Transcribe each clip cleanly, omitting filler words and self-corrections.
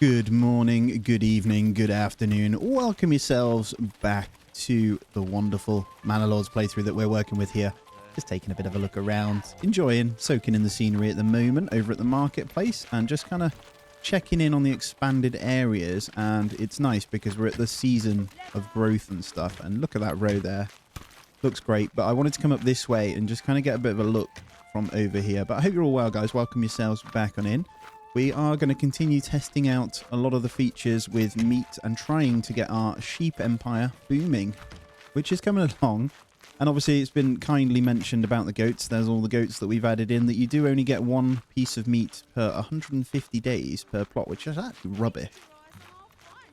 Good morning, good evening, good afternoon. Welcome yourselves back to the wonderful Manor Lords playthrough that we're working with here. Just taking a bit of a look around, enjoying, soaking in the scenery at the moment over at the marketplace and just kind of checking in on the expanded areas. And it's nice because we're at the season of growth and stuff. And look at that row there. Looks great. But I wanted to come up this way and just kind of get a bit of a look from over here. But I hope you're all well, guys. Welcome yourselves back on in. We are going to continue testing out a lot of the features with meat and trying to get our sheep empire booming, which is coming along. And obviously it's been kindly mentioned about the goats. There's all the goats that we've added in that you do only get one piece of meat per 150 days per plot, which is actually rubbish.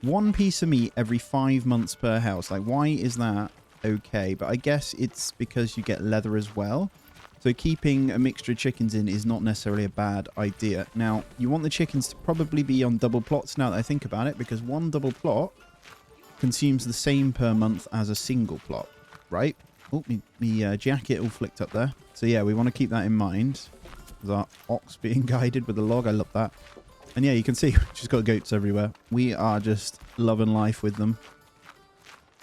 One piece of meat every 5 months per house. Like, why is that okay? But I guess it's because you get leather as well. So keeping a mixture of chickens in is not necessarily a bad idea. Now, you want the chickens to probably be on double plots now that I think about it, because one double plot consumes the same per month as a single plot, right? Oh, my jacket all flicked up there. So yeah, we want to keep that in mind. There's our ox being guided with a log. I love that. And yeah, you can see we've just got goats everywhere. We are just loving life with them.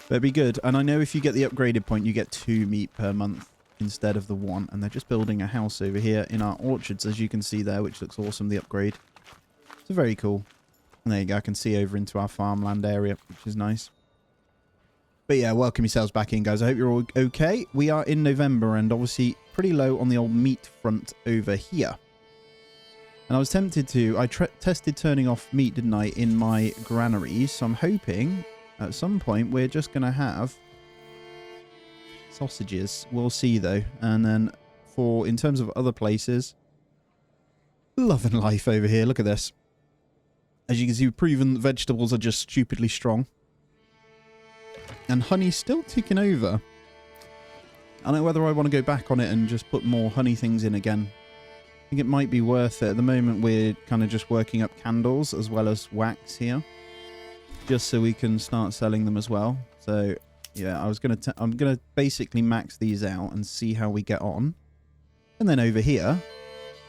But it'd be good. And I know if you get the upgraded point, you get 2 meat per month instead of the 1. And they're just building a house over here in our orchards, as you can see there, which looks awesome, the upgrade. So very cool. And there you go. I can see over into our farmland area, which is nice. But yeah, welcome yourselves back in, guys. I hope you're all okay. We are in November and obviously pretty low on the old meat front over here. And I was tempted to... I tested turning off meat, didn't I, in my granaries. So I'm hoping at some point we're just going to have sausages. We'll see, though. And then in terms of other places, loving life over here. Look at this. As you can see, we've proven that vegetables are just stupidly strong. And honey's still ticking over. I don't know whether I want to go back on it and just put more honey things in again. I think it might be worth it. At the moment, we're kind of just working up candles as well as wax here, just so we can start selling them as well. So yeah, I'm gonna basically max these out and see how we get on. And then over here,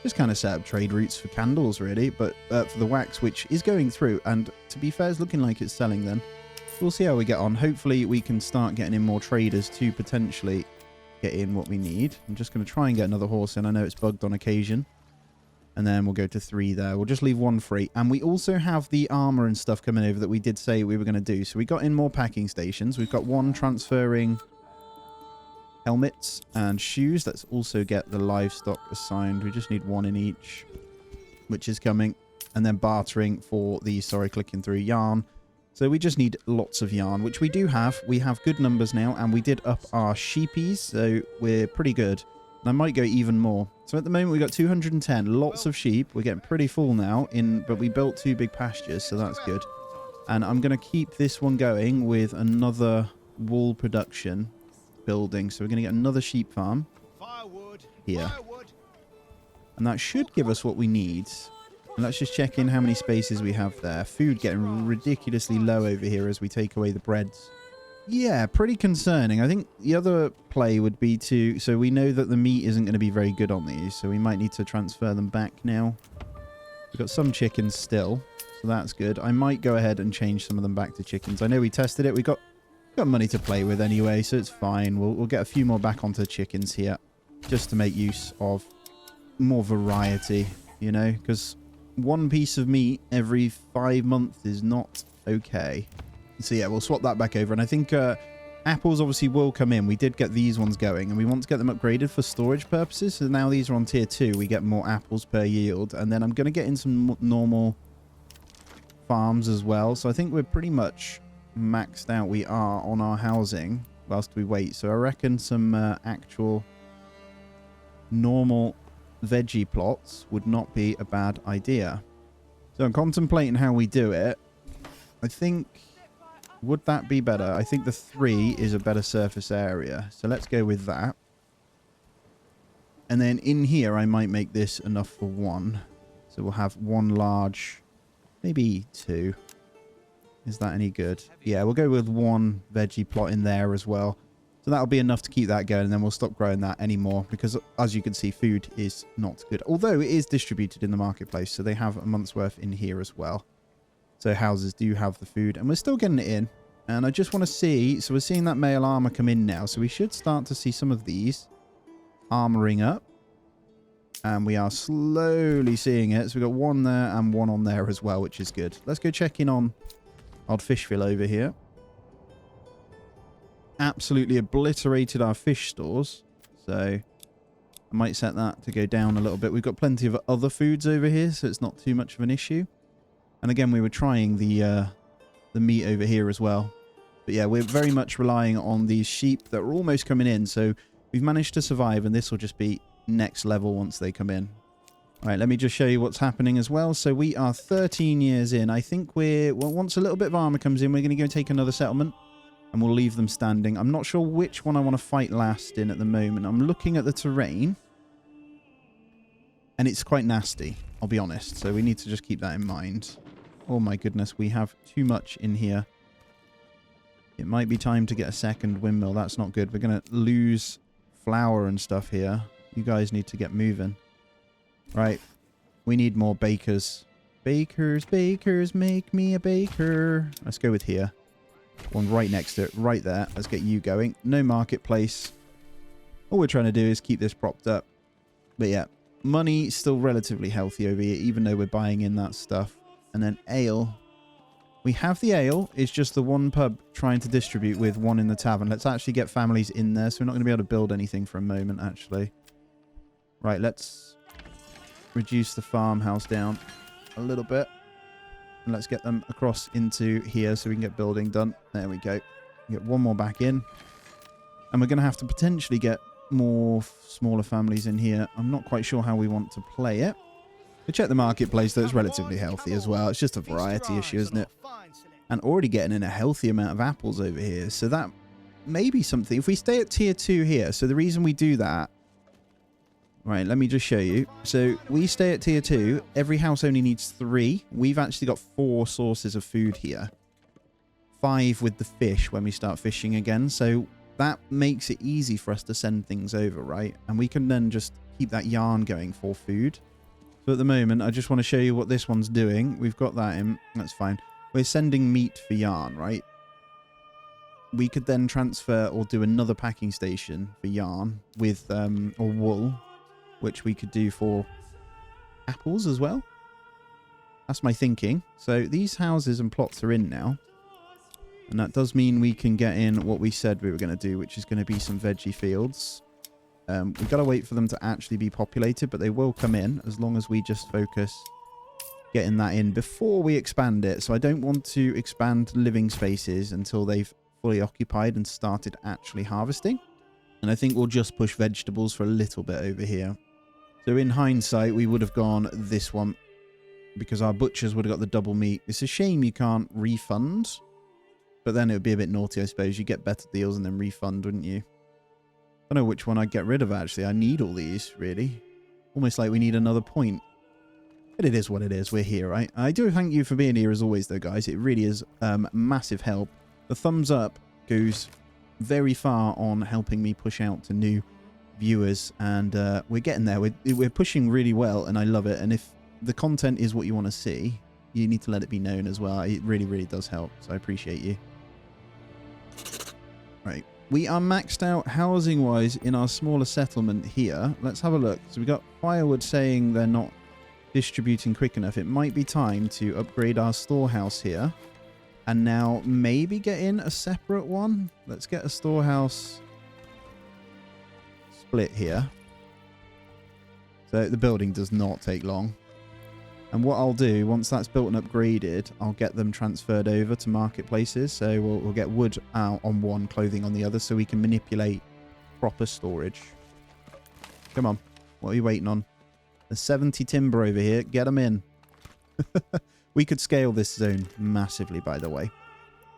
just kind of set up trade routes for candles, really. But for the wax, which is going through, and to be fair, it's looking like it's selling then. We'll see how we get on. Hopefully, we can start getting in more traders to potentially get in what we need. I'm just going to try and get another horse in. I know it's bugged on occasion. And then we'll go to 3 there. We'll just leave 1 free. And we also have the armor and stuff coming over that we did say we were going to do. So we got in more packing stations. We've got 1 transferring helmets and shoes. Let's also get the livestock assigned. We just need 1 in each, which is coming. And then bartering for the, clicking through yarn. So we just need lots of yarn, which we do have. We have good numbers now, and we did up our sheepies, so we're pretty good. And I might go even more. So at the moment, we've got 210, lots of sheep. We're getting pretty full now, but we built 2 big pastures, so that's good. And I'm going to keep this one going with another wool production building. So we're going to get another sheep farm here. And that should give us what we need. Let's just check in how many spaces we have there. Food getting ridiculously low over here as we take away the breads. Yeah, pretty concerning. I think the other play would be to... So we know that the meat isn't going to be very good on these, so we might need to transfer them back now. We've got some chickens still, so that's good. I might go ahead and change some of them back to chickens. I know we tested it. We got money to play with anyway, so it's fine. We'll get a few more back onto chickens here, just to make use of more variety, you know, because 1 piece of meat every 5 months is not okay. So yeah, we'll swap that back over. And I think apples obviously will come in. We did get these ones going, and we want to get them upgraded for storage purposes. So now these are on tier 2. We get more apples per yield. And then I'm going to get in some normal farms as well. So I think we're pretty much maxed out. We are on our housing whilst we wait. So I reckon some actual normal veggie plots would not be a bad idea. So I'm contemplating how we do it. I think, would that be better? I think the 3 is a better surface area. So let's go with that. And then in here, I might make this enough for 1. So we'll have 1 large, maybe 2. Is that any good? Yeah, we'll go with 1 veggie plot in there as well. So that'll be enough to keep that going, and then we'll stop growing that anymore, because as you can see, food is not good. Although it is distributed in the marketplace, so they have a month's worth in here as well. So houses do have the food, and we're still getting it in. And I just want to see, so we're seeing that male armor come in now. So we should start to see some of these armoring up. And we are slowly seeing it. So we've got one there and one on there as well, which is good. Let's go check in on old Fishville over here. Absolutely obliterated our fish stores. So I might set that to go down a little bit. We've got plenty of other foods over here, so it's not too much of an issue. And again, we were trying the meat over here as well. But yeah, we're very much relying on these sheep that are almost coming in. So we've managed to survive, and this will just be next level once they come in. All right, let me just show you what's happening as well. So we are 13 years in. I think well, once a little bit of armor comes in, we're going to go take another settlement, and we'll leave them standing. I'm not sure which one I want to fight last in at the moment. I'm looking at the terrain, and it's quite nasty, I'll be honest. So we need to just keep that in mind. Oh my goodness, we have too much in here. It might be time to get a second windmill. That's not good. We're going to lose flour and stuff here. You guys need to get moving. Right. We need more bakers. Bakers, bakers, make me a baker. Let's go with here. One right next to it. Right there. Let's get you going. No marketplace. All we're trying to do is keep this propped up. But yeah, money still relatively healthy over here, even though we're buying in that stuff. And then ale. We have the ale. It's just the one pub trying to distribute with one in the tavern. Let's actually get families in there. So we're not going to be able to build anything for a moment, actually. Right, let's reduce the farmhouse down a little bit. And let's get them across into here so we can get building done. There we go. Get one more back in. And we're going to have to potentially get more smaller families in here. I'm not quite sure how we want to play it. We check the marketplace, though. It's relatively healthy as well. It's just a variety issue, isn't it? And already getting in a healthy amount of apples over here. So that may be something. If we stay at tier 2 here, so the reason we do that... Right, let me just show you. So we stay at tier 2. Every house only needs 3. We've actually got 4 sources of food here. 5 with the fish when we start fishing again. So that makes it easy for us to send things over, right? And we can then just keep that yarn going for food. So at the moment, I just want to show you what this one's doing. We've got that in. That's fine. We're sending meat for yarn, right? We could then transfer or do another packing station for yarn with, or wool, which we could do for apples as well. That's my thinking. So these houses and plots are in now. And that does mean we can get in what we said we were going to do, which is going to be some veggie fields. We've got to wait for them to actually be populated, but they will come in as long as we just focus getting that in before we expand it. So I don't want to expand living spaces until they've fully occupied and started actually harvesting. And I think we'll just push vegetables for a little bit over here. So in hindsight, we would have gone this one because our butchers would have got the double meat. It's a shame you can't refund, but then it would be a bit naughty, I suppose. You get better deals and then refund, wouldn't you? I don't know which one I'd get rid of, actually. I need all these, really. Almost like we need another point. But it is what it is. We're here, right? I do thank you for being here as always, though, guys. It really is massive help. The thumbs up goes very far on helping me push out to new viewers. And we're getting there. We're pushing really well, and I love it. And if the content is what you want to see, you need to let it be known as well. It really, really does help. So I appreciate you. Right. We are maxed out housing-wise in our smaller settlement here. Let's have a look. So we got firewood saying they're not distributing quick enough. It might be time to upgrade our storehouse here. And now maybe get in a separate one. Let's get a storehouse split here. So the building does not take long. And what I'll do, once that's built and upgraded, I'll get them transferred over to marketplaces. So we'll get wood out on one, clothing on the other, so we can manipulate proper storage. Come on. What are you waiting on? There's 70 timber over here. Get them in. We could scale this zone massively, by the way.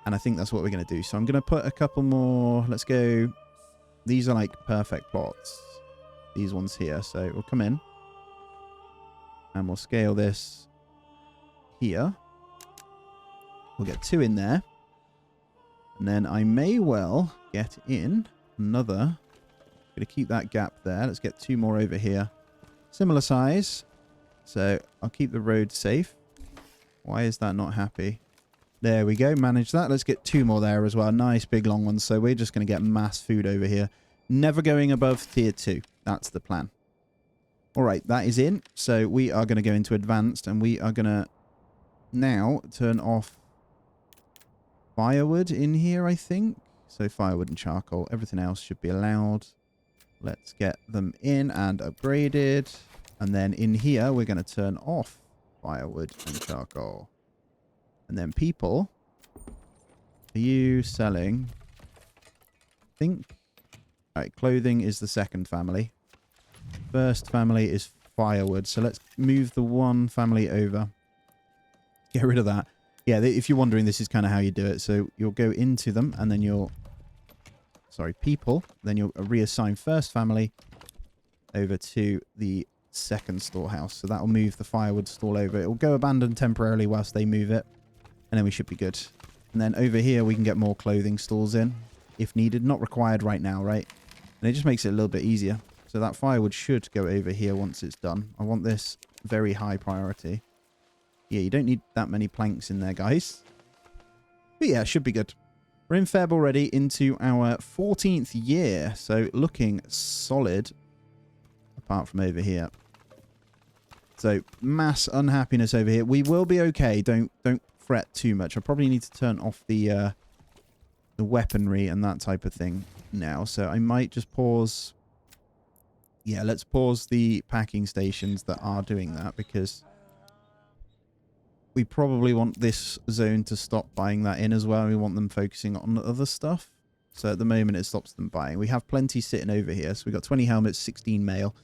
And I think that's what we're going to do. So I'm going to put a couple more. Let's go. These are like perfect plots. These ones here. So we'll come in. And we'll scale this here. We'll get 2 in there. And then I may well get in another. I'm going to keep that gap there. Let's get 2 more over here. Similar size. So I'll keep the road safe. Why is that not happy? There we go. Manage that. Let's get 2 more there as well. Nice big long ones. So we're just going to get mass food over here. Never going above tier 2. That's the plan. All right, that is in. So we are going to go into advanced, and we are going to now turn off firewood in here, I think. So firewood and charcoal. Everything else should be allowed. Let's get them in and upgraded. And then in here, we're going to turn off firewood and charcoal. And then people, are you selling? I think. All right, clothing is the second family. First family is firewood. So let's move the one family over. Get rid of that. Yeah, if you're wondering, this is kind of how you do it. So you'll go into them and then you'll... Sorry, people. Then you'll reassign first family over to the second storehouse. So that'll move the firewood stall over. It will go abandoned temporarily whilst they move it. And then we should be good. And then over here, we can get more clothing stalls in if needed. Not required right now, right? And it just makes it a little bit easier. So that firewood should go over here once it's done. I want this very high priority. Yeah, you don't need that many planks in there, guys. But yeah, it should be good. We're in Feb already into our 14th year. So looking solid. Apart from over here. So mass unhappiness over here. We will be okay. Don't fret too much. I probably need to turn off the weaponry and that type of thing now. So I might just pause. Yeah, let's pause the packing stations that are doing that, because we probably want this zone to stop buying that in as well. We want them focusing on other stuff. So at the moment, it stops them buying. We have plenty sitting over here. So we've got 20 helmets, 16 mail.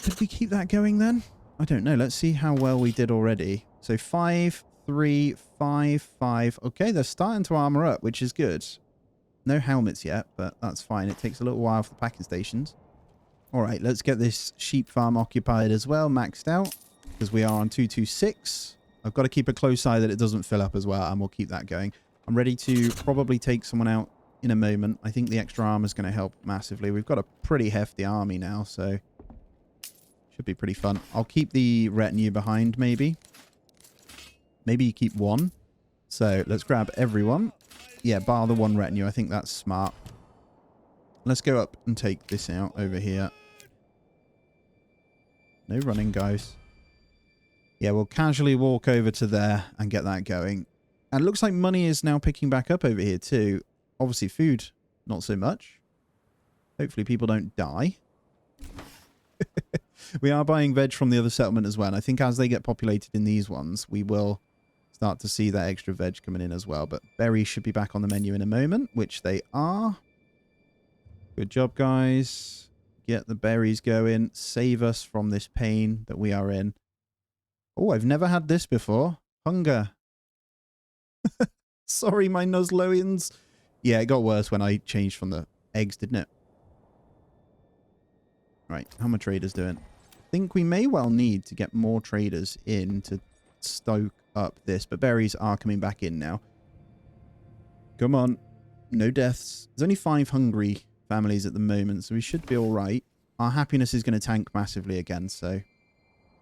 Could we keep that going then? I don't know. Let's see how well we did already. So 5, 3, 5, 5. Okay, they're starting to armor up, which is good. No helmets yet, but that's fine. It takes a little while for the packing stations. All right, let's get this sheep farm occupied as well, maxed out, because we are on 226. I've got to keep a close eye that it doesn't fill up as well, and we'll keep that going. I'm ready to probably take someone out in a moment. I think the extra armor is going to help massively. We've got a pretty hefty army now, so should be pretty fun. I'll keep the retinue behind, maybe. Maybe you keep one. So let's grab everyone. Yeah, bar the one retinue. I think that's smart. Let's go up and take this out over here. No running, guys. Yeah, we'll casually walk over to there and get that going. And it looks like money is now picking back up over here too. Obviously food, not so much. Hopefully people don't die. We are buying veg from the other settlement as well. And I think as they get populated in these ones, we will start to see that extra veg coming in as well. But berries should be back on the menu in a moment, which they are. Good job, guys. Get the berries going. Save us from this pain that we are in. Oh, I've never had this before. Hunger. Sorry, my Nuzloians. Yeah, it got worse when I changed from the eggs, didn't it? Right, how are my traders doing? I think we may well need to get more traders in to stoke up this, but berries are coming back in now. Come on. No deaths. There's only 5 hungry families at the moment, so we should be all right. Our happiness is going to tank massively again, so...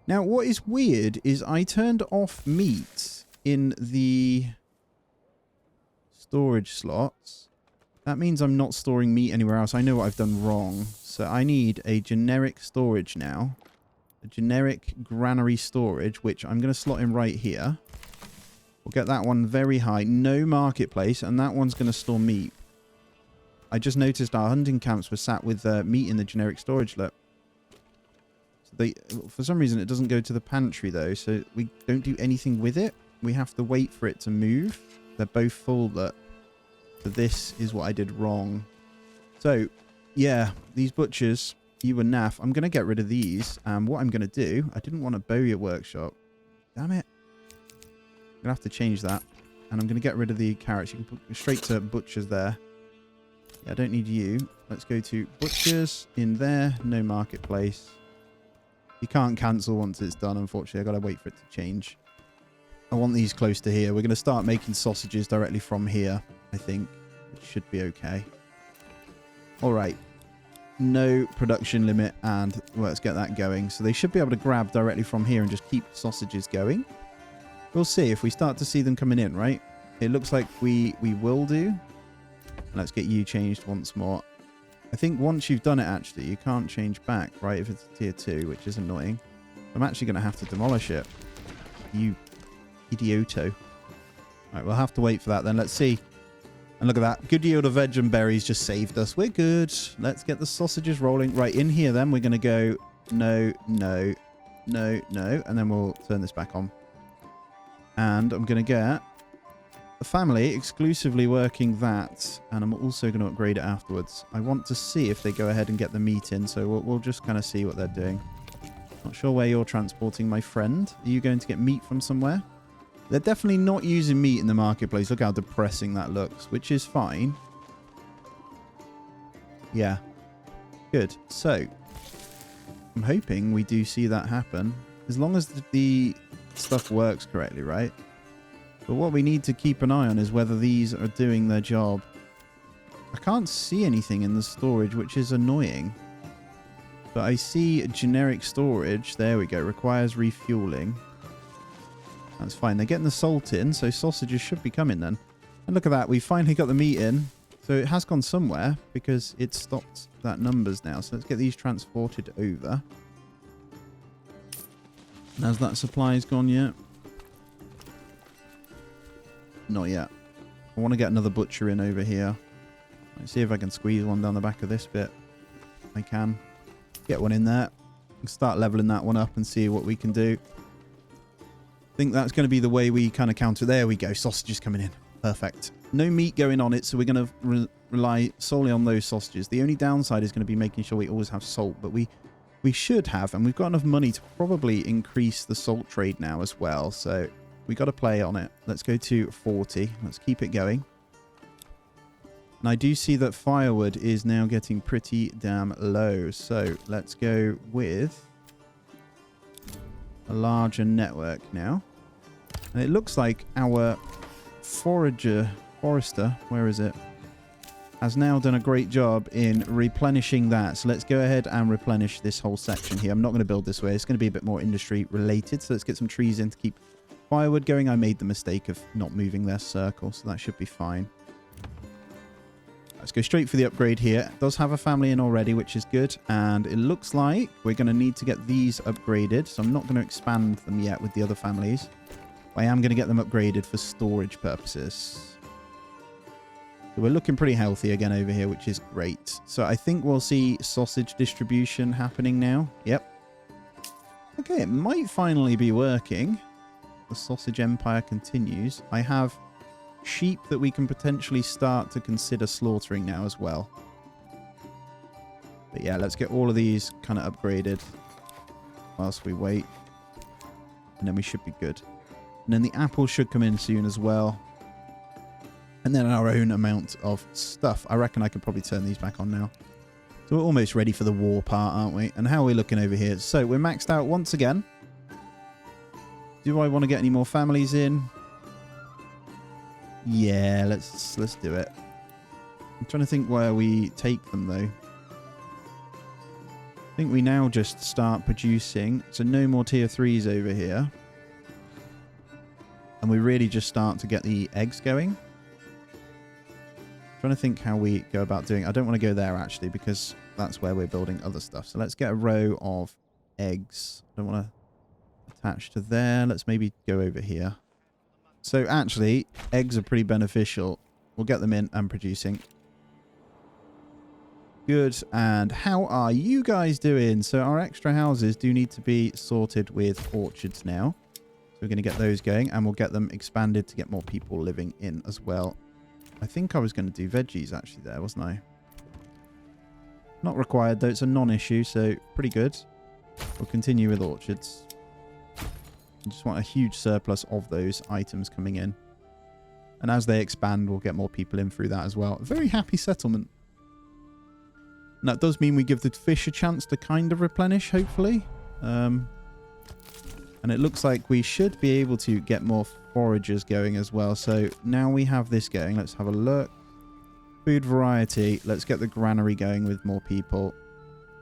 Now, what is weird is I turned off meat in the storage slots. That means I'm not storing meat anywhere else. I know what I've done wrong. So I need a generic storage now. A generic granary storage, which I'm going to slot in right here. We'll get that one very high. No marketplace, and that one's going to store meat. I just noticed our hunting camps were sat with meat in the generic storage. Look. For some reason, it doesn't go to the pantry, though, so we don't do anything with it. We have to wait for it to move. They're both full, look. So this is what I did wrong. So, yeah, these butchers, you were naff. I'm going to get rid of these. And what I'm going to do, I didn't want a bowyer workshop. Damn it. I'm going to have to change that. And I'm going to get rid of the carrots. You can put straight to butchers there. Yeah, I don't need you. Let's go to butchers in there. No marketplace. You can't cancel once it's done, unfortunately. I've got to wait for it to change. I want these close to here. We're going to start making sausages directly from here, I think. It should be okay. All right. No production limit, and well, let's get that going. So they should be able to grab directly from here and just keep sausages going. We'll see if we start to see them coming in, right? It looks like we will do. Let's get you changed once more. I think once you've done it, actually, you can't change back, right? If it's tier 2, which is annoying. I'm actually going to have to demolish it. You idioto. Right, we'll have to wait for that then. Let's see. And look at that. Good yield of veg and berries just saved us. We're good. Let's get the sausages rolling. Right, in here then, we're going to go no, no, no, no. And then we'll turn this back on. And I'm going to get the family exclusively working that. And I'm also going to upgrade it afterwards. I want to see if they go ahead and get the meat in. So we'll just kind of see what they're doing. Not sure where you're transporting, my friend. Are you going to get meat from somewhere? They're definitely not using meat in the marketplace. Look how depressing that looks, which is fine. Yeah. Good. So, I'm hoping we do see that happen. As long as the stuff works correctly, right? But what we need to keep an eye on is whether these are doing their job. I can't see anything in the storage, which is annoying. But I see generic storage. There we go. Requires refueling. That's fine. They're getting the salt in, so sausages should be coming then. And look at that. We finally got the meat in. So it has gone somewhere because it stopped that numbers now. So let's get these transported over. And has that supply gone yet? Not yet. I want to get another butcher in over here. Let's see if I can squeeze one down the back of this bit. I can. Get one in there. Start leveling that one up and see what we can do. I think that's going to be the way we kind of counter. There we go. Sausages coming in. Perfect. No meat going on it, so we're going to rely solely on those sausages. The only downside is going to be making sure we always have salt, but we should have, and we've got enough money to probably increase the salt trade now as well, so we got to play on it. Let's go to 40. Let's keep it going. And I do see that firewood is now getting pretty damn low, so let's go with a larger network now. And it looks like our forester, where is it, has now done a great job in replenishing that. So let's go ahead and replenish this whole section here. I'm not going to build this way. It's going to be a bit more industry related. So let's get some trees in to keep firewood going. I made the mistake of not moving their circle, so that should be fine. Let's go straight for the upgrade here. It does have a family in already, which is good. And it looks like we're going to need to get these upgraded. So I'm not going to expand them yet with the other families. I am going to get them upgraded for storage purposes. So we're looking pretty healthy again over here, which is great. So I think we'll see sausage distribution happening now. Yep. Okay, it might finally be working. The sausage empire continues. I have sheep that we can potentially start to consider slaughtering now as well. But yeah, let's get all of these kind of upgraded whilst we wait. And then we should be good. And then the apples should come in soon as well. And then our own amount of stuff. I reckon I could probably turn these back on now. So we're almost ready for the war part, aren't we? And how are we looking over here? So we're maxed out once again. Do I want to get any more families in? Yeah, let's do it. I'm trying to think where we take them though. I think we now just start producing. So no more tier 3s over here. And we really just start to get the eggs going. Trying to think how we go about doing. I don't want to go there actually because that's where we're building other stuff. So let's get a row of eggs. I don't want to attach to there. Let's maybe go over here. So actually, eggs are pretty beneficial. We'll get them in and producing. Good. And how are you guys doing? So our extra houses do need to be sorted with orchards now. So we're going to get those going and we'll get them expanded to get more people living in as well. I think I was going to do veggies actually there, wasn't I? Not required though. It's a non-issue, so pretty good. We'll continue with orchards. I just want a huge surplus of those items coming in. And as they expand, we'll get more people in through that as well. A very happy settlement. And that does mean we give the fish a chance to kind of replenish, hopefully. And it looks like we should be able to get more foragers going as well. So now we have this going. Let's have a look. Food variety. Let's get the granary going with more people.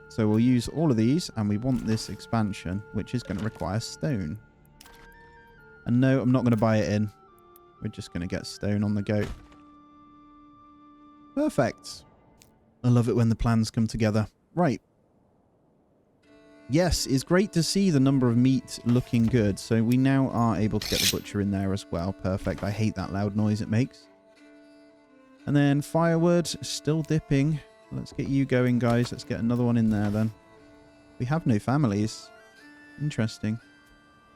So we'll use all of these. And we want this expansion, which is going to require stone. And no, I'm not going to buy it in. We're just going to get stone on the goat. Perfect. I love it when the plans come together. Right. Yes, it's great to see the number of meat looking good. So we now are able to get the butcher in there as well. Perfect. I hate that loud noise it makes. And then firewood, still dipping. Let's get you going, guys. Let's get another one in there then. We have no families. Interesting.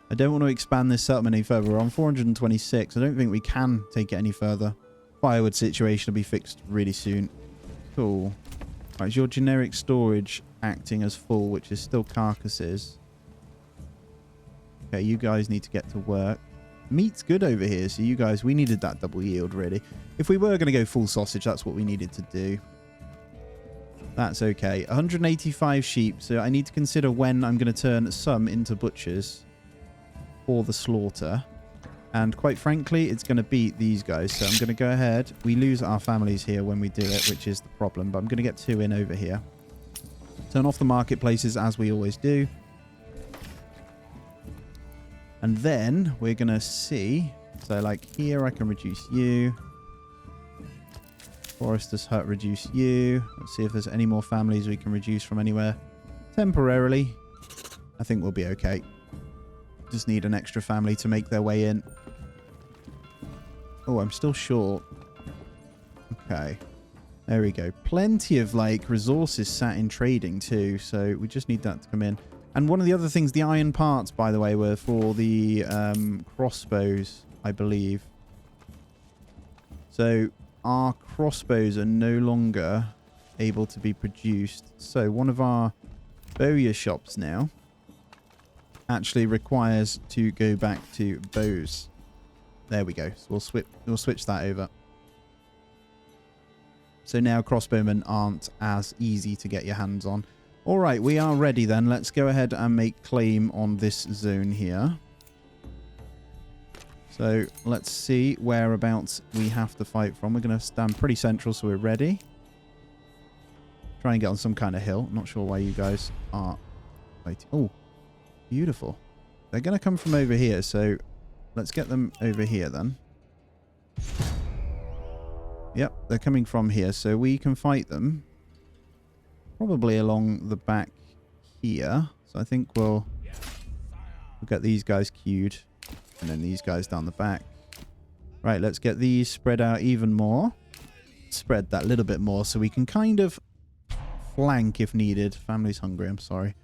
I don't want to expand this settlement any further. We're on 426. I don't think we can take it any further. Firewood situation will be fixed really soon. Cool. Right, is your generic storage acting as full, which is still carcasses? Okay, you guys need to get to work. Meat's good over here, so you guys, we needed that double yield, really. If we were going to go full sausage, that's what we needed to do. That's okay. 185 sheep, so I need to consider when I'm going to turn some into butchers for the slaughter. And quite frankly, it's going to beat these guys, so I'm going to go ahead. We lose our families here when we do it, which is the problem, but I'm going to get 2 in over here. Turn off the marketplaces as we always do. And then we're going to see, so like here I can reduce you. Forester's hut, reduce you. Let's see if there's any more families we can reduce from anywhere. Temporarily, I think we'll be okay. Just need an extra family to make their way in. Oh, I'm still short. Okay. There we go. Plenty of, like, resources sat in trading, too. So we just need that to come in. And one of the other things, the iron parts, by the way, were for the crossbows, I believe. So our crossbows are no longer able to be produced. So one of our bowyer shops now actually requires to go back to bows. There we go. So we'll switch that over. So now crossbowmen aren't as easy to get your hands on. All right, we are ready then. Let's go ahead and make claim on this zone here. So let's see whereabouts we have to fight from. We're going to stand pretty central, so we're ready. Try and get on some kind of hill. Not sure why you guys are waiting. Oh, beautiful. They're going to come from over here, so let's get them over here then. Yep, they're coming from here, so we can fight them. Probably along the back here. So I think we'll get these guys queued. And then these guys down the back. Right, let's get these spread out even more. Spread that little bit more so we can kind of flank if needed. Family's hungry, I'm sorry.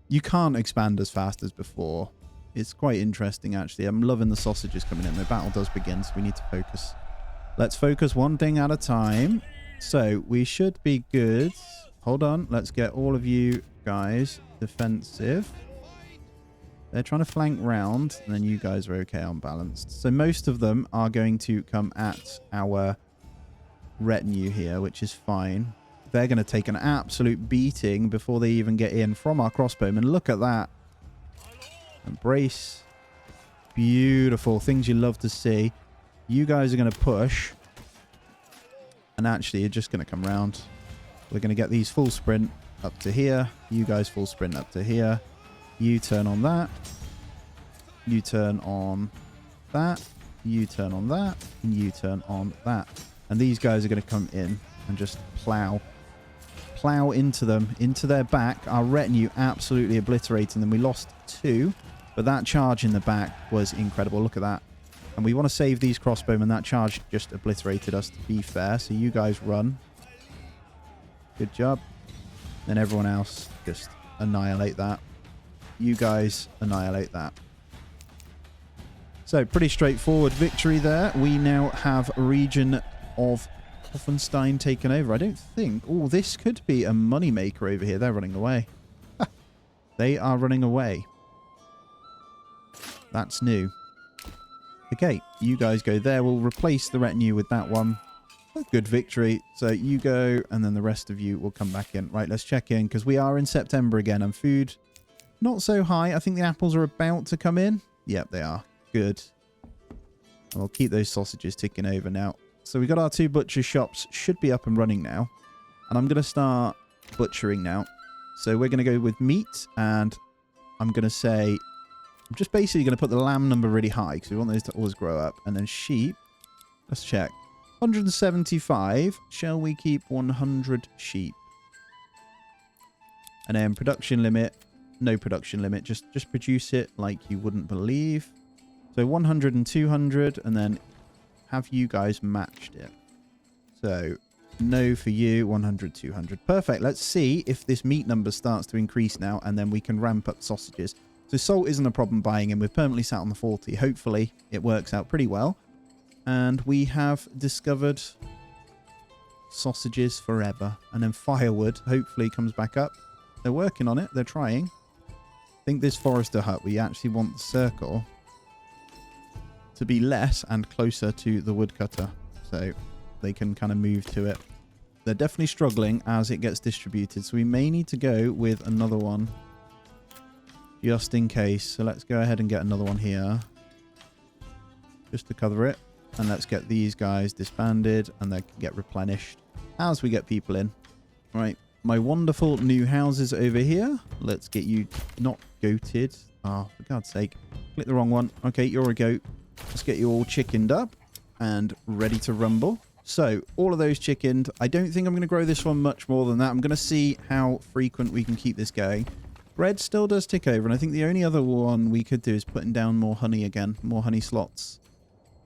You can't expand as fast as before. It's quite interesting, actually. I'm loving the sausages coming in. The battle does begin, so we need to focus. Let's focus one thing at a time. So, we should be good. Hold on. Let's get all of you guys defensive. They're trying to flank round, and then you guys are okay on balanced. So, most of them are going to come at our retinue here, which is fine. They're going to take an absolute beating before they even get in from our crossbowmen. Look at that. Embrace. Beautiful. Things you love to see. You guys are going to push. And actually, you're just going to come round. We're going to get these full sprint up to here. You guys full sprint up to here. You turn on that. You turn on that. You turn on that. And you turn on that. And these guys are going to come in and just plow into them, into their back. Our retinue absolutely obliterating them. We lost 2, but that charge in the back was incredible. Look at that. And we want to save these crossbowmen. That charge just obliterated us, to be fair. So you guys run. Good job. Then everyone else just annihilate that. You guys annihilate that. So pretty straightforward victory there. We now have a region of Hoffenstein taken over. I don't think... Oh, this could be a moneymaker over here. They're running away. They are running away. That's new. Okay, you guys go there. We'll replace the retinue with that one. A good victory. So you go, and then the rest of you will come back in. Right, let's check in, because we are in September again, and food not so high. I think the apples are about to come in. Yep, they are. Good. And we'll keep those sausages ticking over now. So we got our 2 butcher shops. Should be up and running now. And I'm going to start butchering now. So we're going to go with meat, and I'm going to say, I'm just basically going to put the lamb number really high because we want those to always grow up. And then sheep, let's check. 175. Shall we keep 100 sheep? And then production limit, no production limit. Just produce it like you wouldn't believe. So 100 and 200, and then have you guys matched it. So no for you, 100, 200. Perfect. Let's see if this meat number starts to increase now, and then we can ramp up sausages. So salt isn't a problem buying in. We're permanently sat on the 40. Hopefully it works out pretty well. And we have discovered sausages forever. And then firewood hopefully comes back up. They're working on it. They're trying. I think this forester hut, we actually want the circle to be less and closer to the woodcutter. So they can kind of move to it. They're definitely struggling as it gets distributed. So we may need to go with another one just in case. So let's go ahead and get another one here just to cover it. And let's get these guys disbanded and they can get replenished as we get people in. Right. My wonderful new houses over here. Let's get you not goated. Oh, for God's sake. Click the wrong one. Okay, you're a goat. Let's get you all chickened up and ready to rumble. So, all of those chickened. I don't think I'm going to grow this one much more than that. I'm going to see how frequent we can keep this going. Bread still does tick over, and I think the only other one we could do is putting down more honey again. More honey slots.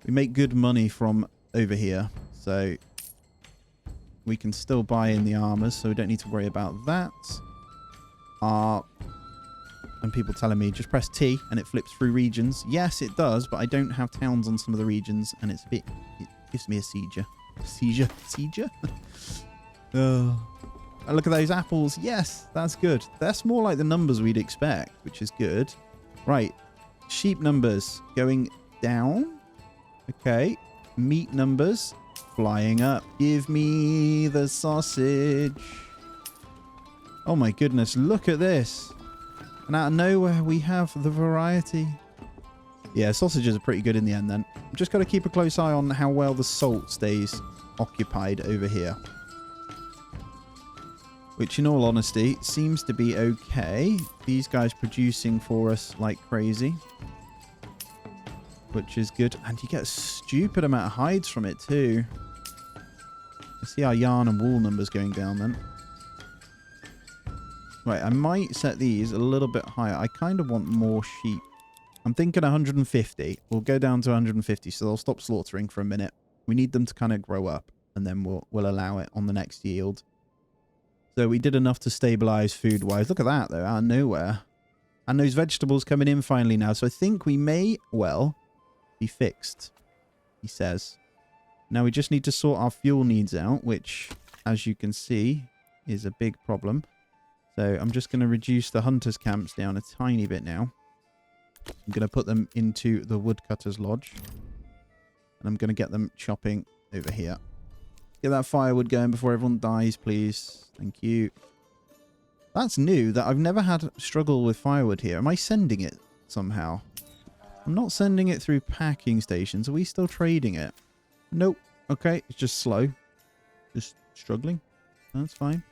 We make good money from over here, so we can still buy in the armors, so we don't need to worry about that. And people telling me, just press T and it flips through regions. Yes, it does, but I don't have towns on some of the regions, and it's a bit... It gives me a seizure. Seizure? Oh. Look at those apples. Yes, that's good. That's more like the numbers we'd expect, which is good. Right. Sheep numbers going down. Okay. Meat numbers flying up. Give me the sausage. Oh my goodness. Look at this. And out of nowhere, we have the variety. Yeah, sausages are pretty good in the end then. Just got to keep a close eye on how well the salt stays occupied over here. Which, in all honesty, seems to be okay. These guys producing for us like crazy. Which is good. And you get a stupid amount of hides from it too. I see our yarn and wool numbers going down then. Right, I might set these a little bit higher. I kind of want more sheep. I'm thinking 150. We'll go down to 150, so they'll stop slaughtering for a minute. We need them to kind of grow up, and then we'll allow it on the next yield. So we did enough to stabilize food-wise. Look at that, though, out of nowhere. And those vegetables coming in finally now. So I think we may, well, be fixed, he says. Now we just need to sort our fuel needs out, which, as you can see, is a big problem. So I'm just going to reduce the hunters' camps down a tiny bit now. I'm going to put them into the woodcutter's lodge. And I'm going to get them chopping over here. Get that firewood going before everyone dies, please. Thank you. That's new, that I've never had struggle with firewood here. Am I sending it somehow? I'm not sending it through packing stations. Are we still trading it? Nope. Okay, it's just slow. Just struggling. That's fine.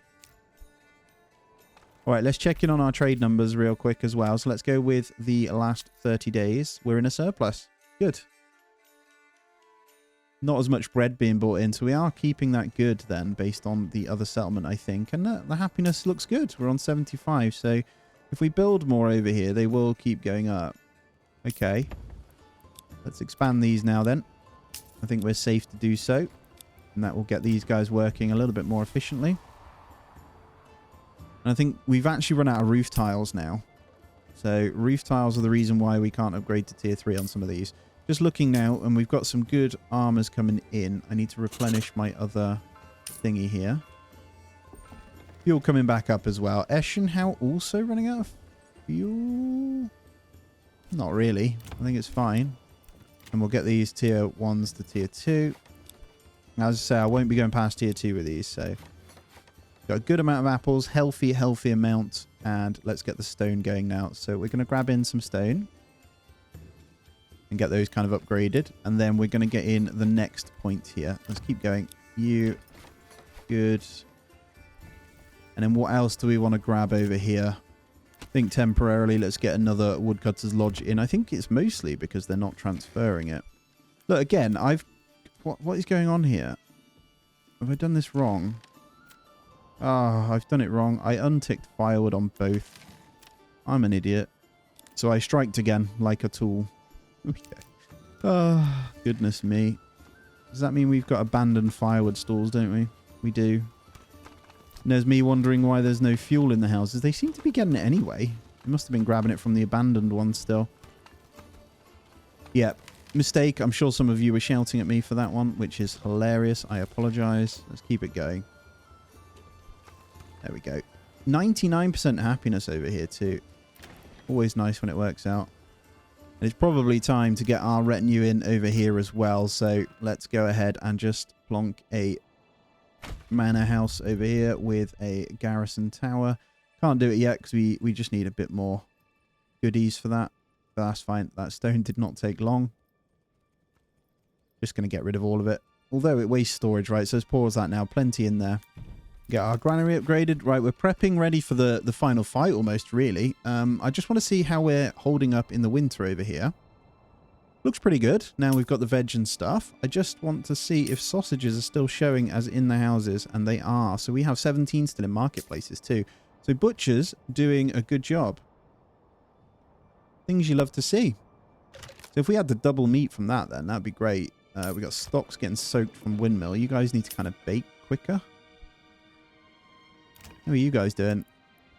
Alright, let's check in on our trade numbers real quick as well. So let's go with the last 30 days. We're in a surplus. Good. Not as much bread being bought in, so we are keeping that good then, based on the other settlement, I think. And the happiness looks good. We're on 75, so if we build more over here, they will keep going up. Okay. Let's expand these now then. I think we're safe to do so. And that will get these guys working a little bit more efficiently. And I think we've actually run out of roof tiles now. So roof tiles are the reason why we can't upgrade to tier 3 on some of these. Just looking now, and we've got some good armors coming in. I need to replenish my other thingy here. Fuel coming back up as well. Eschenhau also running out of fuel? Not really. I think it's fine. And we'll get these tier 1s to tier 2. As I say, I won't be going past tier 2 with these, so... Got a good amount of apples, healthy amount, and let's get the stone going now. So we're going to grab in some stone and get those kind of upgraded, and then we're going to get in the next point here. Let's keep going. You, good. And then what else do we want to grab over here? think temporarily let's get another woodcutter's lodge in. I think it's mostly because they're not transferring it. Look, again, what is going on here? Have I done this wrong? Ah, I've done it wrong. I unticked firewood on both. I'm an idiot. So I striked again like a tool. Okay. Oh, goodness me. Does that mean we've got abandoned firewood stalls, don't we? We do. And there's me wondering why there's no fuel in the houses. They seem to be getting it anyway. They must have been grabbing it from the abandoned ones still. Yep. Mistake. I'm sure some of you were shouting at me for that one, which is hilarious. I apologize. Let's keep it going. There we go. 99% happiness over here too. Always nice when it works out. And it's probably time to get our retinue in over here as well. So let's go ahead and just plonk a manor house over here with a garrison tower. Can't do it yet because we just need a bit more goodies for that. But that's fine. That stone did not take long. Just going to get rid of all of it. Although it wastes storage, right? So let's pause that now. Plenty in there. Get our granary upgraded. Right, we're prepping ready for the final fight almost, really. I just want to see how we're holding up in the winter over here. Looks pretty good. Now we've got the veg and stuff. I just want to see if sausages are still showing as in the houses, and they are. So we have 17 still in marketplaces too. So butchers doing a good job. Things you love to see. So if we had the double meat from that, then that'd be great. We got stocks getting soaked from windmill. You guys need to kind of bake quicker. How are you guys doing?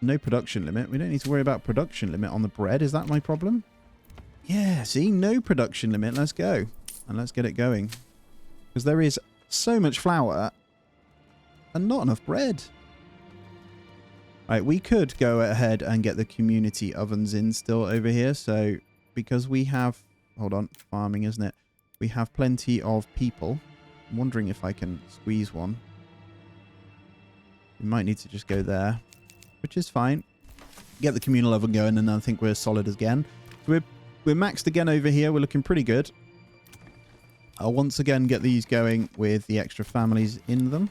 No production limit. We don't need to worry about production limit on the bread. Is that my problem? Yeah, see? No production limit. Let's go. And let's get it going. Because there is so much flour and not enough bread. Right, we could go ahead and get the community ovens in still over here. So, because we have... Hold on. Farming, isn't it? We have plenty of people. I'm wondering if I can squeeze one. We might need to just go there, which is fine. Get the communal oven going, and I think we're solid again. We're maxed again over here. We're looking pretty good. I'll once again get these going with the extra families in them.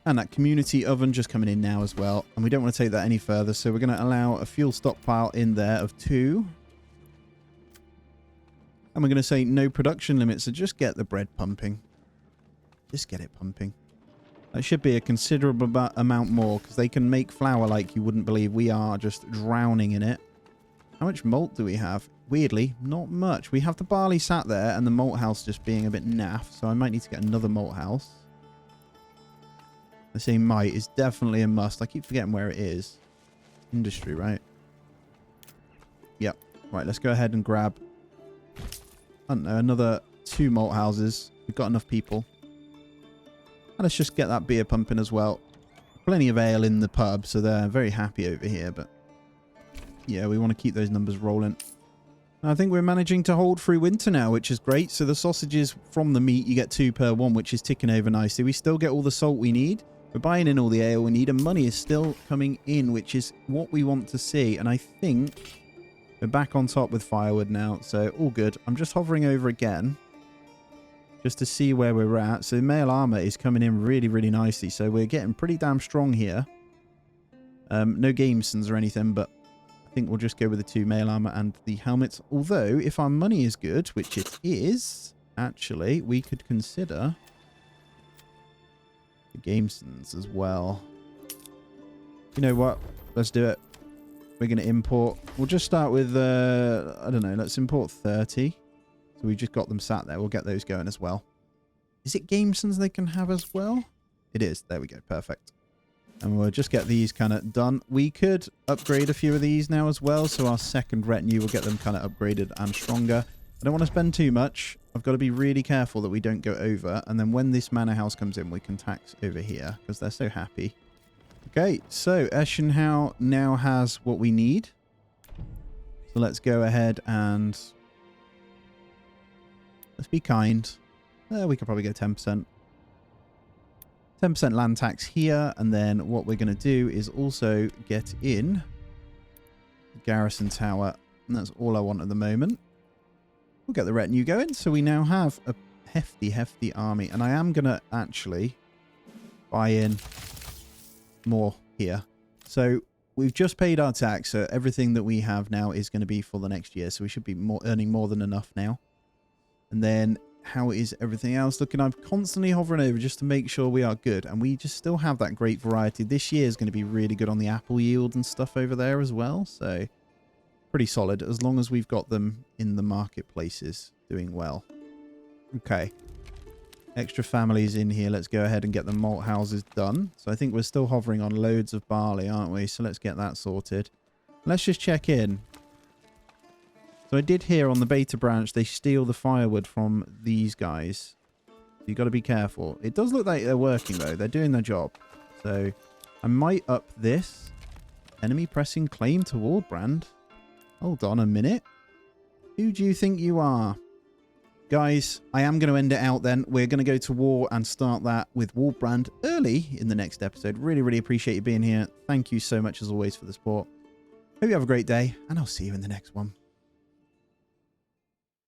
And that community oven just coming in now as well. And we don't want to take that any further, so we're going to allow a fuel stockpile in there of 2. And we're going to say no production limit, so just get the bread pumping. Just get it pumping. That should be a considerable amount more, because they can make flour like you wouldn't believe. We are just drowning in it. How much malt do we have? Weirdly, not much. We have the barley sat there, and the malt house just being a bit naff, so I might need to get another malt house. The same might is definitely a must. I keep forgetting where it is. Industry, right? Yep. Right, let's go ahead and grab... I don't know, another 2 malt houses. We've got enough people. And let's just get that beer pumping as well. Plenty of ale in the pub, so they're very happy over here. But yeah, we want to keep those numbers rolling. I think we're managing to hold through winter now, which is great. So the sausages from the meat, you get 2 per 1, which is ticking over nicely. We still get all the salt we need. We're buying in all the ale we need, and money is still coming in, which is what we want to see. And I think we're back on top with firewood now, so all good. I'm just hovering over again just to see where we're at. So mail armor is coming in really, really nicely. So we're getting pretty damn strong here. No gamesons or anything, but I think we'll just go with the 2 mail armor and the helmets. Although, if our money is good, which it is, actually, we could consider the gamesons as well. You know what? Let's do it. We're going to import. We'll just start with, I don't know, let's import 30. So we just got them sat there. We'll get those going as well. Is it gamesons they can have as well? It is. There we go. Perfect. And we'll just get these kind of done. We could upgrade a few of these now as well. So our second retinue will get them kind of upgraded and stronger. I don't want to spend too much. I've got to be really careful that we don't go over. And then when this manor house comes in, we can tax over here because they're so happy. Okay, so Eschenhau now has what we need. So let's go ahead and... let's be kind. We could probably go 10%. 10% land tax here. And then what we're going to do is also get in the garrison tower. And that's all I want at the moment. We'll get the retinue going. So we now have a hefty, hefty army. And I am going to actually buy in more here. So we've just paid our tax, so everything that we have now is going to be for the next year. So we should be earning more than enough now. And then how is everything else looking? I'm constantly hovering over just to make sure we are good. And we just still have that great variety. This year is going to be really good on the apple yield and stuff over there as well. So pretty solid as long as we've got them in the marketplaces doing well. Okay. Extra families in here. Let's go ahead and get the malt houses done. So I think we're still hovering on loads of barley, aren't we? So let's get that sorted. Let's just check in. So I did hear on the beta branch they steal the firewood from these guys. So you got to be careful. It does look like they're working though. They're doing their job. So I might up this. Enemy pressing claim to Waldbrand. Hold on a minute. Who do you think you are? Guys, I am going to end it out then. We're going to go to war and start that with Waldbrand early in the next episode. Really, really appreciate you being here. Thank you so much as always for the support. Hope you have a great day, and I'll see you in the next one.